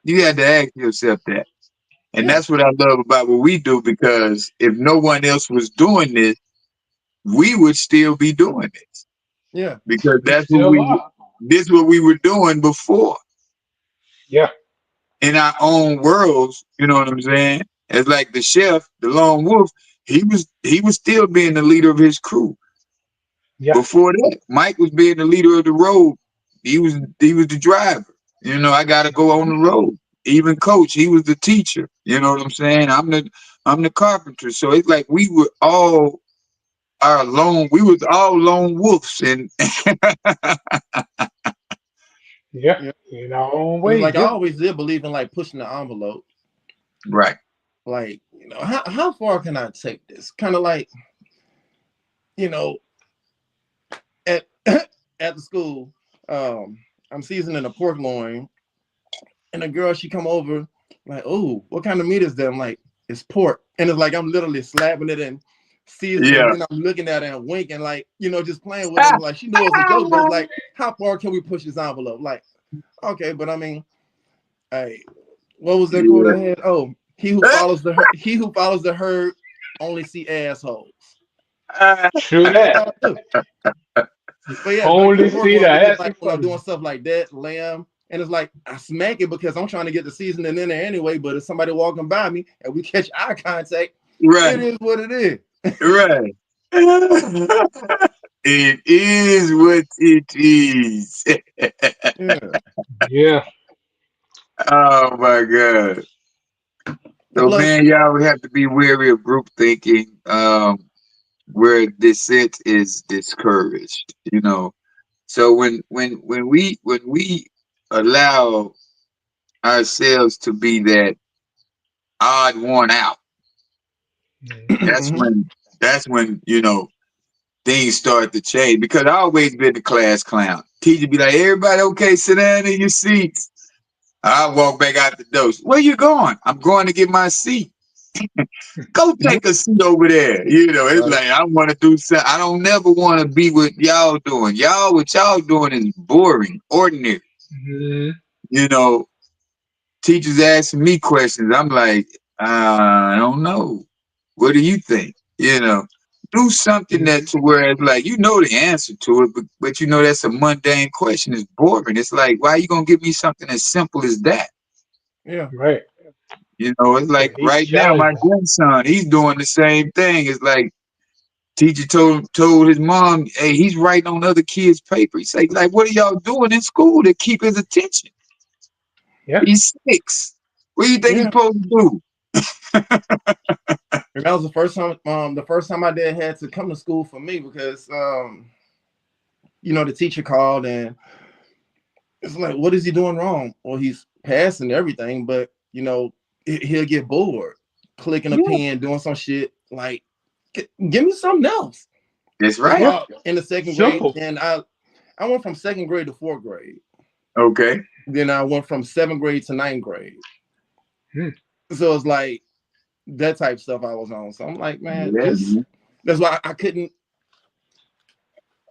you had to ask yourself that. And Yeah, that's what I love about what we do, because if no one else was doing this, we would still be doing this. yeah, Because We still are. this is what we were doing before Yeah. in our own worlds, you know what I'm saying? It's like the chef, the lone wolf, he was still being the leader of his crew. Yeah. Before that, Mike was being the leader of the road. He was the driver. You know, I gotta go on the road. Even coach, he was the teacher. You know what I'm saying? I'm the carpenter. So it's like we was all lone wolves and Yeah. yeah. In our own And it's ways. like I Yeah. always did believe in like pushing the envelope. right. Like, how far can I take this? Kind of like, you know, at at the school, I'm seasoning a pork loin, and a girl she come over like, oh, what kind of meat is that? I'm like, it's pork, and it's like I'm literally slapping it and seasoning, and Yeah. then I'm looking at her and winking, like, just playing with her. Like she knows it's a joke, but it's like, how far can we push this envelope? Like, okay, but I mean, hey, what was that quote Yeah. I had? Oh, he who follows the herd only see assholes. True That's that. all I do. But yeah, back to the Only pork see the loin. It's just ass like in when I'm front of doing you. stuff like that, lamb, and it's like I smack it because I'm trying to get the seasoning in there anyway. But if somebody walking by me and we catch eye contact, it Right. is what it is. Right. It is what it is. Yeah. Yeah. Oh my God. And So plus, man, y'all would have to be wary of group thinking, where dissent is discouraged, you know. So when we allow ourselves to be that odd one out, Mhm. that's mhm, when that's when, things start to change because I always been the class clown. Teacher be like, everybody okay, sit down in your seats. I walk back out the door. Where you going? I'm going to get my seat. Go take a seat over there. It's Right. like I want to do something. I don't never want to be what y'all doing. What y'all doing is boring, ordinary. Mm-hmm. You know, teachers asking me questions. I'm like, I don't know. What do you think? Do something that Mm-hmm. to where it's like the answer to it, but that's a mundane question. It's boring. It's like, why are you gonna give me something as simple as that? Yeah. Right. It's Yeah, like he's right now my challenging. grandson, he's doing the same thing. It's like teacher told his mom, hey, he's writing on other kids' paper. He say, like, what are y'all doing in school to keep his attention? Yeah. He's 6. What do you think he's Yeah. supposed to do? And that was the first time. The first time my dad had to come to school for me because the teacher called and it's like, what is he doing wrong? Well, he's passing everything, but he'll get bored, clicking a Yeah, pen, doing some shit. Like, give me something else. that's That's right. Yeah. why in the second grade, Simple. and I went from second grade to fourth grade. Okay. Then I went from seventh grade to ninth grade. Mm. So it's like that type stuff I was on. So I'm like, man, Yeah, just man. that's why I couldn't,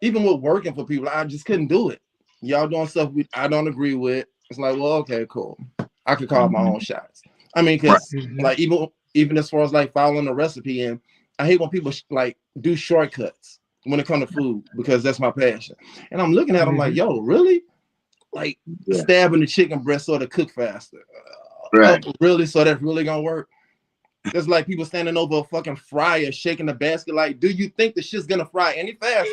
even with working for people, I just couldn't do it. Y'all doing stuff I don't agree with. It's like, well, okay, cool. I could call my own Mhm. shots. I mean, Right. because Mm-hmm. like even as far as like following the recipe, and I hate when people like do shortcuts when it comes to food because that's my passion. And I'm looking at them like, Mm-hmm. yo, really? Like Yeah. stabbing the chicken breast so to cook faster. Oh, Right. really? So that's really gonna work? That's like people standing over a fucking fryer shaking the basket. Like, do you think the shit's gonna fry any faster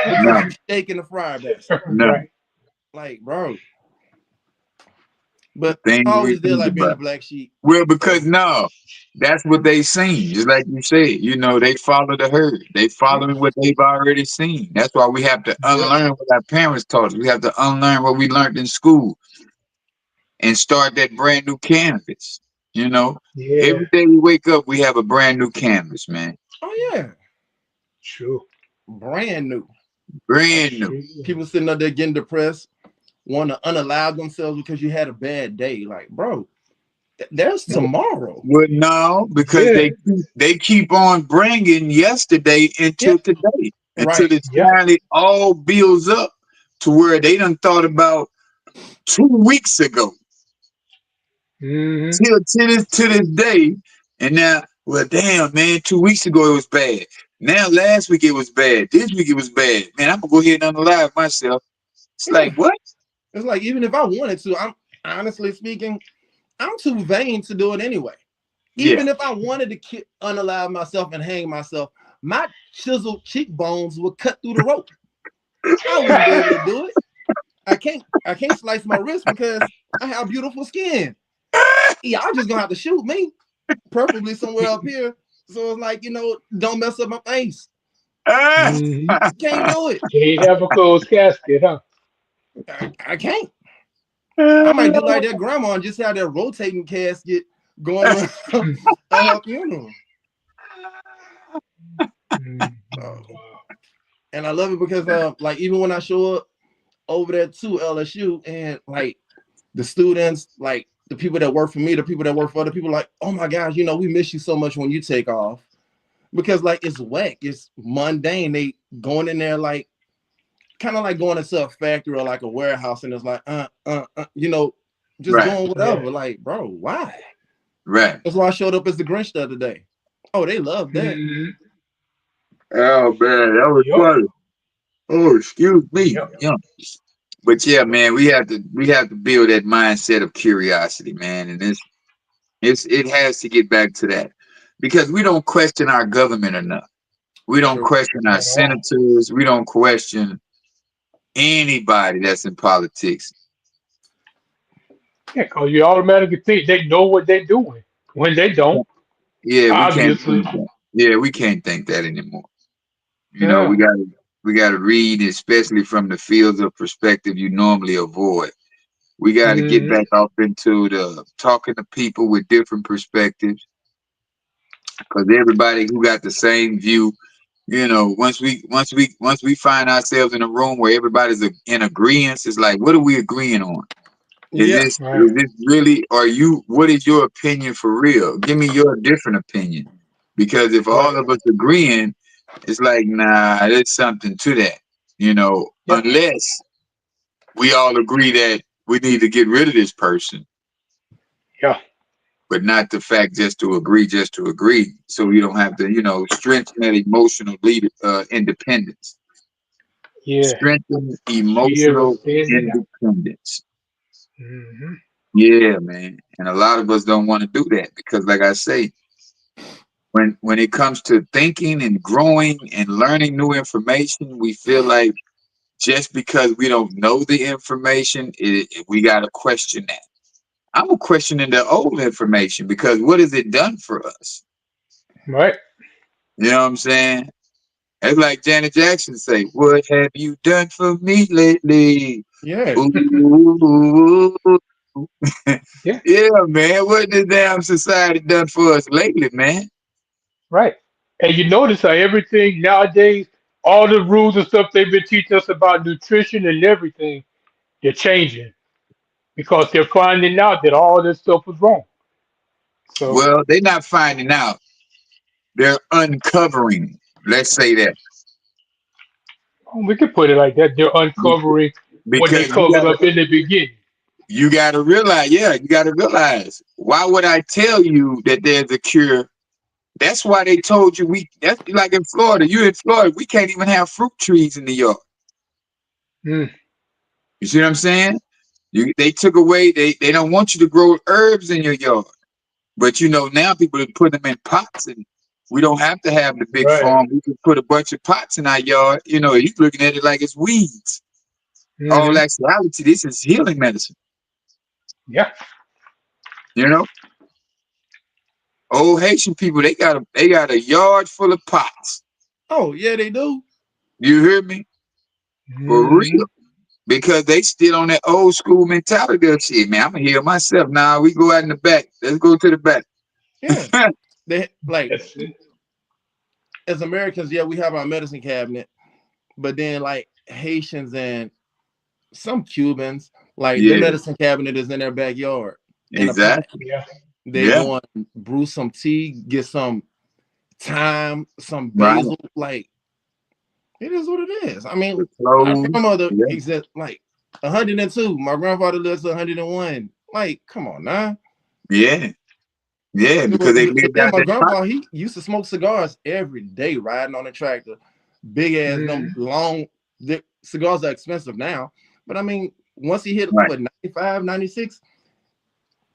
because No. you shaking the fryer basket? No. Right. Like, bro. The But things I we always did think like being the about. black sheep. Well, because So no, that's what they seen. Just like you said, they follow the herd. They yeah, following what they've already seen. That's why we have to Yep. unlearn what our parents taught us. We have to unlearn what we learned in school and start that brand new canvas. You know, Yeah. every day we wake up, we have a brand new canvas, man. oh yeah, True. brand new. Like Brand new. Absolutely. people sitting up there getting depressed, want to unallow themselves because you had a bad day. Like, bro, there's tomorrow. Well, no, because Yeah. they keep on bringing yesterday Yeah, into today until right. it Yeah. finally all builds up to where they done thought about 2 weeks ago Mm-hmm. to this day, and now, well, damn, man, 2 weeks ago it was bad. Now last week it was bad. This week it was bad. Man, I'm gonna go ahead and unalive myself. It's like Yeah, what? it's like even if I wanted to, I'm honestly speaking, I'm too vain to do it anyway. Yeah. Even if I wanted to unalive myself and hang myself, my chiseled cheekbones would cut through the rope. I wouldn't be able to do it. I can't slice my wrist because I have beautiful skin. Y'all just gonna have to shoot me, preferably somewhere up here. So it's like, don't mess up my face. Ah. Mm-hmm. Can't do it. Can't have a closed casket, huh? I can't. I might do like that grandma and just have that rotating casket going around at her funeral. Uh, Mm-hmm. Wow. and I love it because like even when I show up over there to LSU and like the students, like the people that work for me, the people that work for other people, like, oh my gosh, we miss you so much when you take off. Because like it's whack, it's mundane. They going in there like kind of like going into a factory or like a warehouse and it's like just Right. doing Yeah. whatever. Like, bro, why? Right. That's why I showed up as the Grinch the other day. Oh, they love that. Mm-hmm. Oh man, that was Yep. funny. Oh, excuse me. Yep. Yeah. But yeah, man, we have to build that mindset of curiosity, man, and it has to get back to that because we don't question our government enough. We don't True. question our At all. senators. We don't question anybody that's in politics. Yeah, because you automatically think they know what they're doing when they don't, Yeah, we can't obviously. think that. Yeah, we can't think that anymore. We Yeah. gotta read, especially from the fields of perspective you normally avoid. We got to get Mm-hmm. back up into the talking to people with different perspectives because everybody who got the same view You know, once we find ourselves in a room where everybody's in agreement, it's like, what are we agreeing on? Is Yeah, this Right. is this really, or you? What is your opinion for real? Give me your different opinion, because if Right. all of us agreeing, it's like, nah, there's something to that. You know, Yeah. unless we all agree that we need to get rid of this person, Yeah. but not the fact just to agree, so you don't have to, strengthen that emotional independence. Yeah. Strengthen Fear of emotional standing out. independence. Hmm. Yeah, man. And a lot of us don't want to do that because, like I say, when it comes to thinking and growing and learning new information, we feel like just because we don't know the information, we got to question that. I'm a questioning the old information because what has it done for us? Right. You know what I'm saying? It's like Janet Jackson say, "What have you done for me lately?" yeah, Ooh, Yeah. yeah, man. What the damn society done for us lately, man? Right. And you notice how everything nowadays, all the rules and stuff they've been teaching us about nutrition and everything, they're changing because they're finding out that all this stuff was wrong. So Well, they're not finding out; they're uncovering. Let's say that we can put it like that. They're uncovering what they because covered up in the beginning. you gotta realize, yeah, you gotta realize. Why would I tell you that there's a cure? That's why they told you That's like in Florida. You in Florida, we can't even have fruit trees in the yard. Mm, You see what I'm saying? They took away. They don't want you to grow herbs in your yard. But now people are putting them in pots, and we don't have to have the big right. farm. We can put a bunch of pots in our yard. He's looking at it like it's weeds. All Hmm. actuality, this is healing medicine. Yeah. You know, old Haitian people, they got a yard full of pots. oh yeah, they do. You hear me? For Hmm. real. Because they still on that old school mentality of shit, man. I'm gonna heal myself. Nah, we go out in the back. Let's go to the back. Yeah, they like That's it. as Americans, yeah, we have our medicine cabinet, but then like Haitians and some Cubans, like their Yeah, medicine cabinet is in their backyard in a pot. exactly. Yeah. They Yeah, go and brew some tea, get some thyme, some right. basil. Like it is what it is. I mean, The our clothes. grandmother Yeah, exists like 102. My grandfather lives to 101. Like, come on now. yeah, yeah. It was, Because they but lived then out my that pot. grandpa, he used to smoke cigars every day riding on a tractor. Big ass, them Hmm. long cigars are expensive now. But I mean, once he hit Right, what 95, 96,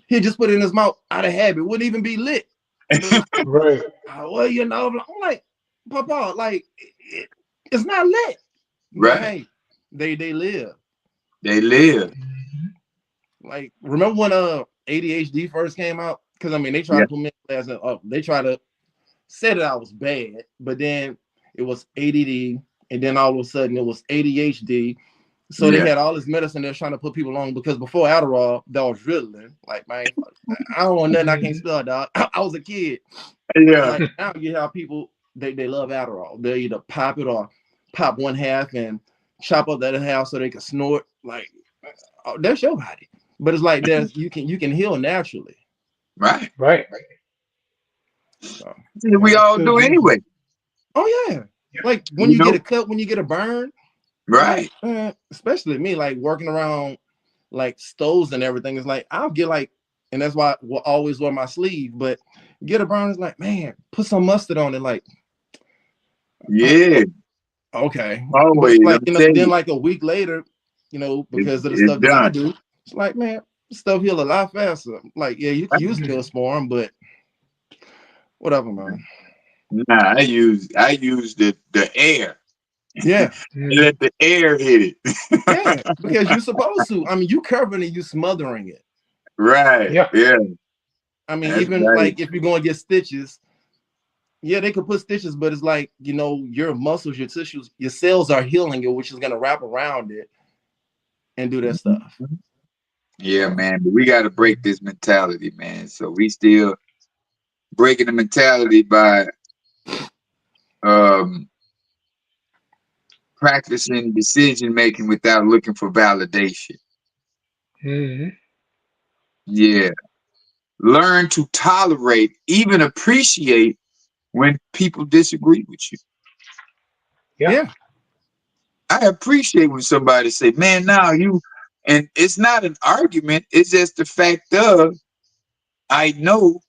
he just put it in his mouth out of habit. Wouldn't even be lit. But like, Right. well, I'm like, Papa, like it's not lit. But right. hey, they live. They live. Like, remember when ADHD first came out? Because I mean, they tried Yeah, to put me in class and they tried to say that I was bad, but then it was ADD, and then all of a sudden it was ADHD. So they yeah, had all this medicine they're trying to put people on because before Adderall, that was Ritalin. Like, man, I don't want nothing I can't Hmm. spell, dog. I was a kid, but yeah. like now you have people they love Adderall. They either pop it or pop one half and chop up the other half so they can snort. Like, that's your body. But it's like there's you can heal naturally. Right. Right. So See, we all do Absolutely. anyway. oh yeah. Yeah. Like when You you get a know. cut, when you get a burn, Right. like especially me, like working around like stoves and everything, it's like I'll get like, and that's why I will always wear my sleeve, but get a burn is like, man, put some mustard on it, like Yeah. okay. But Always. like I'm telling then you, like a week later, because of the it's stuff that I done. do, it's like, man, stuff heal a lot faster. Like, yeah, you can use Hmm. Neosporin, but whatever, man. Nah, I use the air. Yeah, And Hmm. let the air hit it. yeah, because you're supposed to. I mean, you covering it, you smothering it. Right. Yeah. Yeah. I mean, That's even right. like if you're going to get stitches, yeah, they could put stitches, but it's like, your muscles, your tissues, your cells are healing it, which is going to wrap around it and do that stuff. Mhm. Yeah, So, man. But we got to break this mentality, man. So we still breaking the mentality by um practicing decision making without looking for validation. Mm-hmm. Yeah. Learn to tolerate, even appreciate when people disagree with you. Yeah. Yeah. I appreciate when somebody say, man, now you, and it's not an argument. It's just the fact of, I know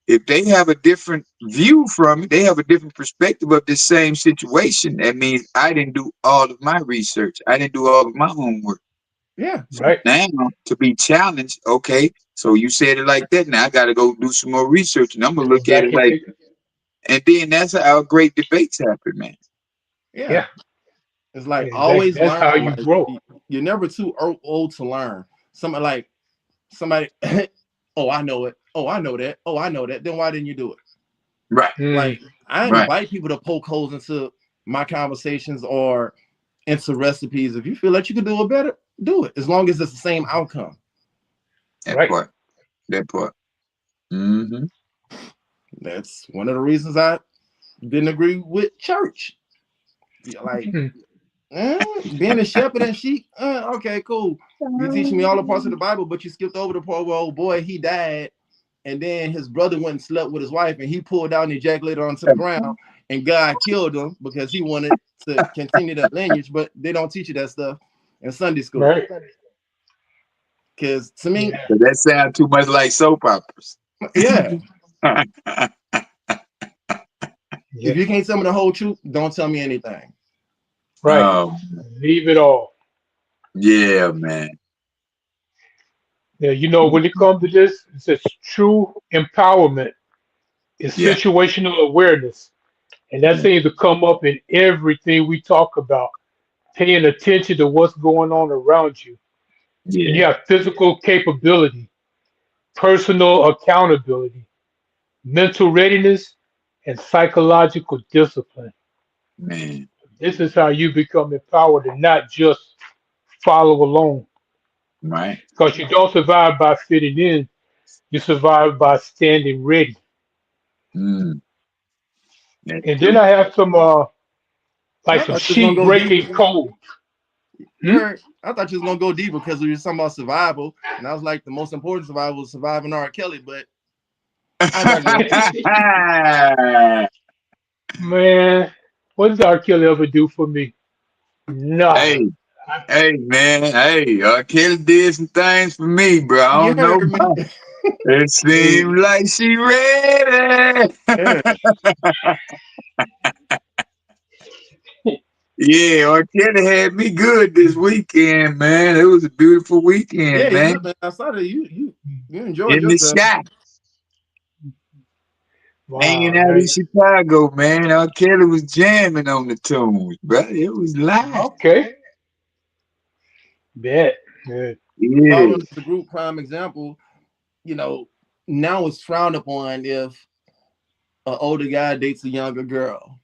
if they have a different view from it, they have a different perspective of this same situation. That means I didn't do all of my research. I didn't do all of my homework. Yeah. So Right. now to be challenged, okay, so you said it like that. Now I got to go do some more research and I'm going to Go look at back it and like, take. and then that's how great debates happen, man. Yeah. Yeah. It's like Exactly. always That's learn. how you Like grow. you're never too old to learn. Somebody like somebody. Oh, I know it. Oh, I know that. Oh, I know that. Then why didn't you do it? Right, Mm. Like I right. invite people to poke holes into my conversations or into recipes. If you feel like you can do it better, do it. As long as it's the same outcome. That Right. part, that part. Mm-hmm. That's one of the reasons I didn't agree with church. Yeah, like Mm. being a shepherd and sheep. Okay, cool. You teaching me all the parts of the Bible, but you skipped over the part where, oh boy, he died, and then his brother went and slept with his wife, and he pulled out and ejaculated onto the ground, and God killed him because he wanted to continue that lineage. But they don't teach you that stuff in Sunday school. Right. Because to me, Yeah. But that sounds too much like soap operas. yeah, if Yeah. you can't tell me the whole truth, don't tell me anything. Right. Oh, Leave it all. yeah, man. Yeah. When it comes to this, it says true empowerment is Yeah, situational awareness. And that yeah, seems to come up in everything we talk about, paying attention to what's going on around you. And yeah, you have physical capability, personal accountability, mental readiness, and psychological discipline. man. This is how you become empowered and not just follow along. Right. Because you don't survive by fitting in, you survive by standing ready. Mm, that's And then true. I have some like I some thought you was gonna sheep go deep. breaking code. You Hmm? heard? I thought you was gonna go deeper because we were talking about survival, and I was like, the most important survival was surviving R. Kelly, but I digress. Man, what did R. Kelly ever do for me? Hey, Nothing. hey, man. Hey, Kelly did some things for me, bro. I You don't know heard me. about it. It Hey, seemed like she ready. yeah, Yeah, R. Kelly had me good this weekend, man. It was a beautiful yeah, weekend, he did, man. man. I saw that you enjoyed In the yourself. shot, hanging Wow, out in man. Chicago, man. R. Kelly was jamming on the tunes, bro. It was live. Okay. Bet. Yeah. Following Yeah, the group prime example, you know, now it's frowned upon if an older guy dates a younger girl,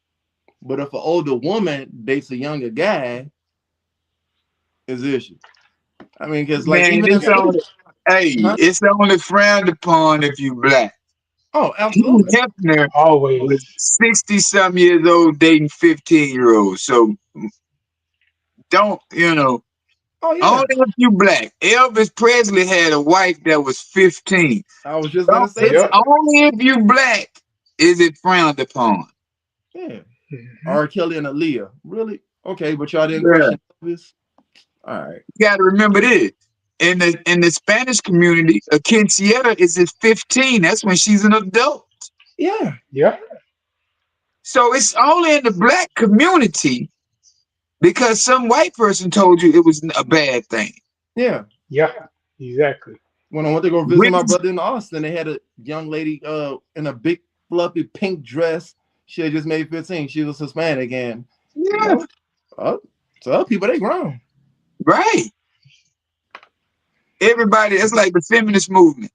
but if an older woman dates a younger guy, is the issue. I mean, because like man. even It's if, only, hey, huh? it's only frowned upon if you black. Oh, Hugh absolutely. Hefner Always. was 60 some years old dating 15-year-olds. So don't, Oh yeah. only if you black. Elvis Presley had a wife that was 15. I was just Don't, gonna say it's Yep. that. only if you black is it frowned upon. Yeah. Hmm. R. Kelly and Aaliyah. Really? Okay, but y'all didn't Yeah. question Elvis? All right. You gotta remember this. In the Spanish community, a quinceañera is at 15. That's when she's an adult. Yeah. Yep. So it's only in the black community because some white person told you it was a bad thing. Yeah. Yep. Exactly. When I went to go visit Women, my brother in Austin, they had a young lady in a big fluffy pink dress. She had just made 15. She was Hispanic, and you yeah, know, uh, so other people they grown. right. Everybody, it's like the feminist movement.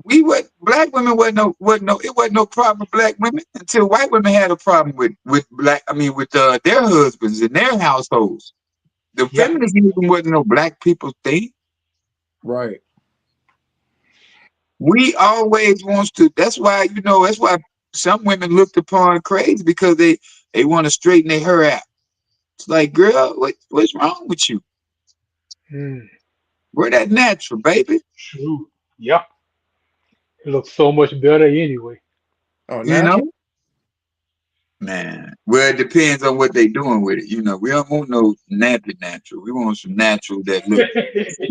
We what black women wasn't no problem with black women until white women had a problem with black. I mean, with their husbands and their households. The Yeah. feminist movement wasn't no black people thing. Right. We always wants to. That's why some women looked upon crazy because they want to straighten their hair out. It's like, girl, what's wrong with you? Mm, We're that natural, baby. true. Yep. It looks so much better anyway. Oh, You natural. know, man. Well, it depends on what they doing with it. You know, we don't want no nappy natural. We want some natural that look.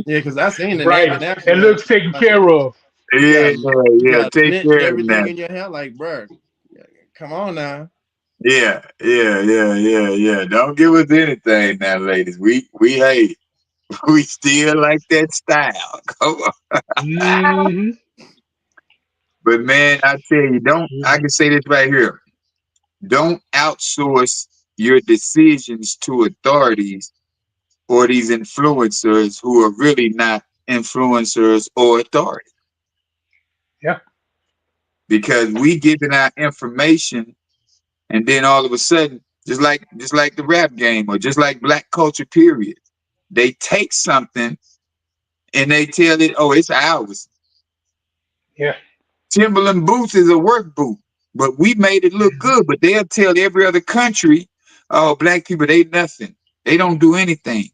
Yeah, because I seen the Right. nappy It natural and looks taken like care of. Yeah, you yeah. got Take lint and care of them everything now. in your hair. Like, bro, come on now. Yeah. Don't give us anything now, ladies. We hey, we still like that style. Come on. Hmm. But man, I tell you, don't I Hmm. can say this right here. Don't outsource your decisions to authorities or these influencers who are really not influencers or authority. Yeah. Because we giving out information and then all of a sudden, just like the rap game or just like black culture period, they take something and they tell it, oh, it's ours. Yeah. Timberland boots is a work boot, but we made it look Hmm. good. But they'll tell every other country, oh, black people, they nothing. They don't do anything.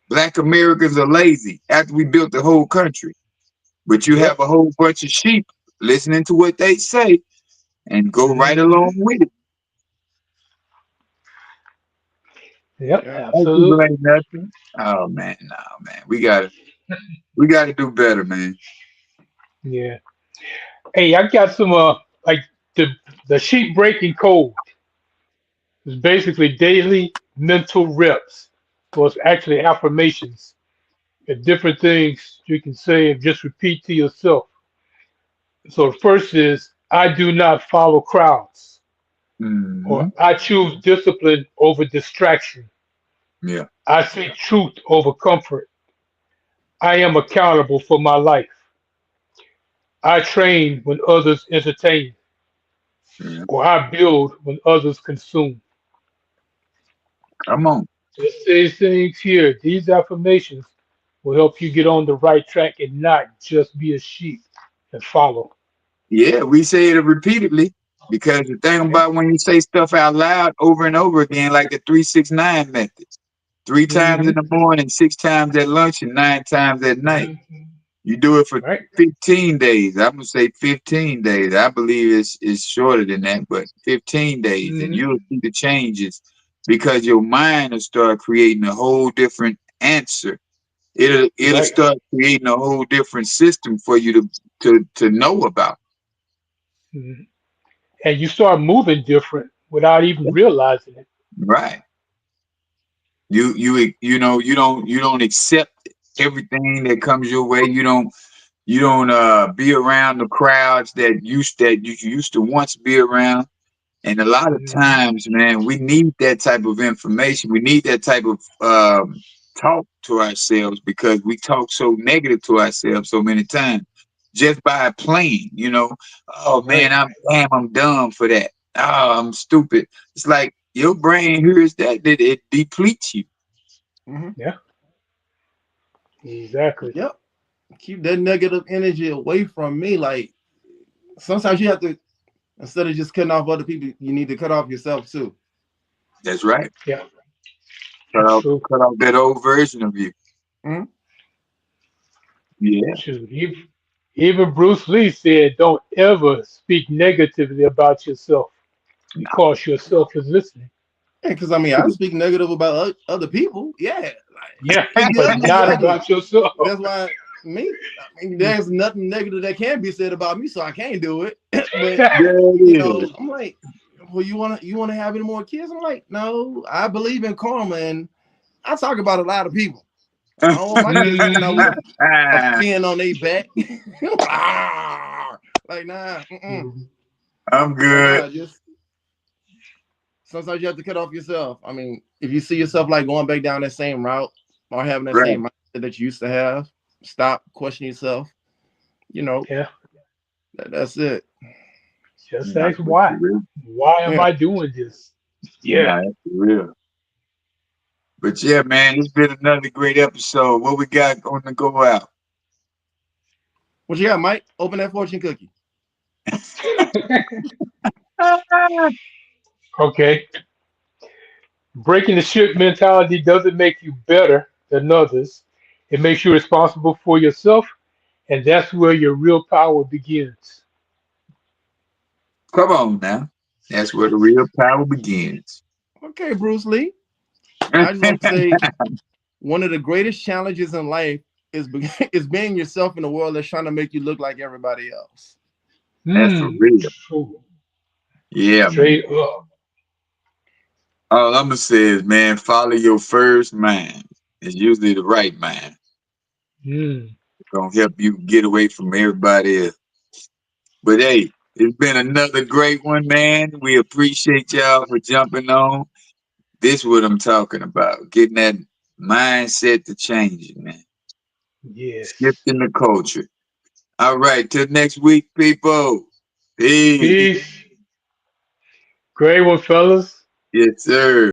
Black Americans are lazy after we built the whole country. But you have Yep. a whole bunch of sheep listening to what they say and go right Hmm. along with it. Yep. Yeah. White people Absolutely. ain't nothing. Oh man, no man. We gotta do better, man. Yeah. Hey, I got some like the the sheep breaking code is basically daily mental reps. Well, it's actually affirmations and different things you can say and just repeat to yourself. So the first is I do not follow crowds, or Hmm. I choose discipline over distraction. Yeah. I seek truth over comfort. I am accountable for my life. I train when others entertain, Yeah. or I build when others consume. Come on. Just these things here, these affirmations will help you get on the right track and not just be a sheep and follow. Yeah, we say it repeatedly because the thing Yeah. about when you say stuff out loud over and over again, like the 369 method, three times in Hmm. the morning, six times at lunch, and nine times at night. Hmm. You do it for Right. 15 days. I'm gonna say 15 days. I believe it's shorter than that, but 15 days, and Hmm. you'll see the changes because your mind will start creating a whole different answer. It'll Right. start creating a whole different system for you to know about. Mhm. And you start moving different without even realizing it. Right. You don't accept everything that comes your way. You don't be around the crowds that you used to once be around. And a lot of Hmm. times, man, we need that type of information. We need that type of talk to ourselves because we talk so negative to ourselves so many times just by playing, Oh Right. man, I'm dumb for that. Oh, I'm stupid. It's like your brain hears that it depletes you. Hmm. Yeah. Exactly. Yep. Keep that negative energy away from me. Like sometimes you have to, instead of just cutting off other people, you need to cut off yourself too. That's right. Yeah. Cut That's off, true. cut off that old version of you. Mhm. Yeah. Shoot. Even Bruce Lee said, "Don't ever speak negatively about yourself because yourself is listening." Yeah, because I mean, I speak negative about other people. Yeah, Yeah, if you but ugly, you not ugly. about yourself. That's why me. I mean, there's nothing negative that can be said about me, so I can't do it. But There it is. I'm like, well, you wanna have any more kids? I'm like, no, I believe in karma, and I talk about a lot of people. I don't want my kids coming out with Hmm. a fin on their back. Like, nah, I'm like, good. nah, just sometimes you have to cut off yourself. I mean, if you see yourself like going back down that same route or having that Right. same mindset that you used to have, stop, question yourself. You know, Yeah, that's it. just Nah, ask that's why. for real. Why am Yeah. I doing this? Yeah. Nah, that's for real. But yeah, man, it's been another great episode. What we got on the go out? What you got, Mike? Open that fortune cookie. Okay. Breaking the ship mentality doesn't make you better than others. It makes you responsible for yourself, and that's where your real power begins. Come on now. That's where the real power begins. Okay, Bruce Lee. I just want to say one of the greatest challenges in life is is being yourself in a world that's trying to make you look like everybody else. That's for Hmm. real. Yeah, man. Straight up. All I'm gonna say is, man, follow your first mind. It's usually the right mind. Hmm. It's gonna help you get away from everybody else. But hey, it's been another great one, man. We appreciate y'all for jumping on. This is what I'm talking about. Getting that mindset to change it, man. Yes. Shifting the culture. All right, till next week, people. Peace. Peace. Great one, fellas. Yes, sir.